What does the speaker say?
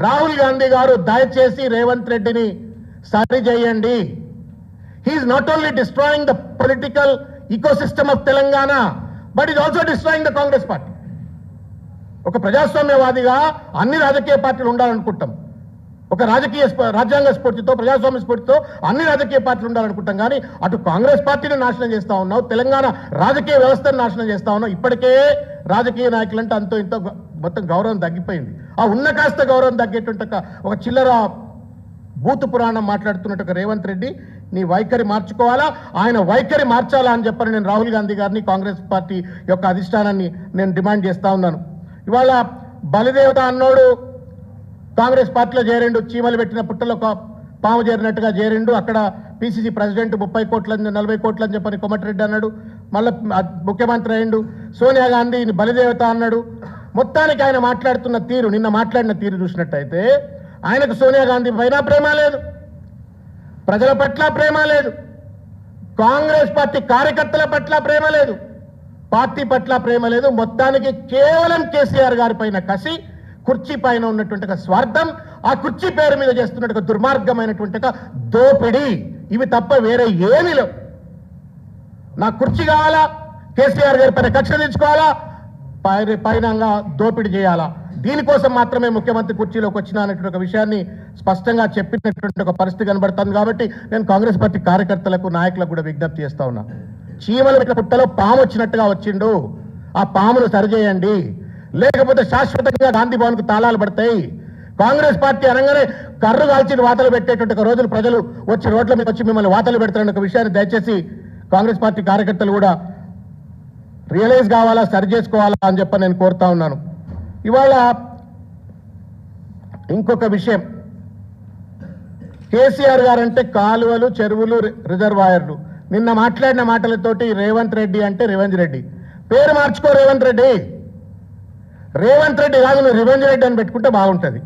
రాహుల్ గాంధీ గారు దయచేసి రేవంత్ రెడ్డిని సరి చేయండి. He's not only destroying the political ecosystem of Telangana, but is also destroying the Congress party. ఒక ప్రజాస్వామ్యవాదిగా అన్ని రాజకీయ పార్టీలు ఉండాలనుకుంటాం. ఒక రాజ్యాంగ స్ఫూర్తితో, ప్రజాస్వామ్య స్ఫూర్తితో అన్ని రాజకీయ పార్టీలు ఉండాలనుకుంటాం. కానీ అటు కాంగ్రెస్ పార్టీని నాశనం చేస్తా ఉన్నావు, తెలంగాణ రాజకీయ వ్యవస్థను నాశనం చేస్తా ఉన్నావు. ఇప్పటికే రాజకీయ నాయకులంటే అంతో ఇంతో మొత్తం గౌరవం తగ్గిపోయింది. ఆ ఉన్న కాస్త గౌరవం తగ్గేటువంటి ఒక చిల్లర బూతు పురాణం మాట్లాడుతున్నట్టు రేవంత్ రెడ్డి నీ వైఖరి మార్చుకోవాలా, ఆయన వైఖరి మార్చాలా అని చెప్పని నేను రాహుల్ గాంధీ గారిని, కాంగ్రెస్ పార్టీ యొక్క అధిష్టానాన్ని నేను డిమాండ్ చేస్తా ఉన్నాను. ఇవాళ బలిదేవత అన్నోడు కాంగ్రెస్ పార్టీలో చేరిండు, చీమలు పెట్టిన పుట్టలో ఒక పాము చేరినట్టుగా చేరిండు. అక్కడ పిసిసి ప్రెసిడెంట్ 30 కోట్లని 40 కోట్లని చెప్పని కోమటిరెడ్డి అన్నాడు. మళ్ళీ ముఖ్యమంత్రి అయ్యిండు. సోనియా గాంధీ బలిదేవత అన్నాడు. మొత్తానికి ఆయన మాట్లాడుతున్న తీరు, నిన్న మాట్లాడిన తీరు చూసినట్టయితే ఆయనకు సోనియా గాంధీ పైన ప్రేమ లేదు, ప్రజల పట్ల ప్రేమ లేదు, కాంగ్రెస్ పార్టీ కార్యకర్తల పట్ల ప్రేమ లేదు, పార్టీ పట్ల ప్రేమ లేదు. మొత్తానికి కేవలం కేసీఆర్ గారి పైన కసి, కుర్చీ పైన ఉన్నటువంటి స్వార్థం, ఆ కుర్చీ పేరు మీద చేస్తున్నట్టు దుర్మార్గమైనటువంటి దోపిడీ, ఇవి తప్ప వేరే ఏమీ లేవు. నా కుర్చీ కావాలా, కేసీఆర్ గారి పైన కక్ష తెచ్చుకోవాలా, పైన దోపిడీ చేయాలా, దీనికోసం మాత్రమే ముఖ్యమంత్రి కుర్చీలోకి వచ్చిన అనేటువంటి ఒక విషయాన్ని స్పష్టంగా చెప్పినటువంటి ఒక పరిస్థితి కనబడుతుంది. కాబట్టి నేను కాంగ్రెస్ పార్టీ కార్యకర్తలకు, నాయకులకు కూడా విజ్ఞప్తి చేస్తా ఉన్నా. చీమల పుట్టలో పాము వచ్చినట్టుగా వచ్చిండు, ఆ పామును సరిచేయండి, లేకపోతే శాశ్వతంగా గాంధీ భవన్కు తాళాలు పడతాయి. కాంగ్రెస్ పార్టీ అనగానే కర్రు కాల్చి వాతలు పెట్టేటువంటి రోజులు ప్రజలు వచ్చి రోడ్ల మీద వచ్చి మిమ్మల్ని వాతలు పెడతారన్న ఒక విషయాన్ని దయచేసి కాంగ్రెస్ పార్టీ కార్యకర్తలు కూడా రియలైజ్ కావాలా, సరి చేసుకోవాలా అని చెప్పి నేను కోరుతా ఉన్నాను. ఇవాళ ఇంకొక విషయం, కేసీఆర్ గారంటే కాలువలు, చెరువులు, రిజర్వాయర్లు. నిన్న మాట్లాడిన మాటలతోటి రేవంత్ రెడ్డి అంటే రివెంజ్ రెడ్డి. పేరు మార్చుకో రేవంత్ రెడ్డి. రేవంత్ రెడ్డి కాదు, నువ్వు రివెంజ్ రెడ్డి అని పెట్టుకుంటే బాగుంటుంది.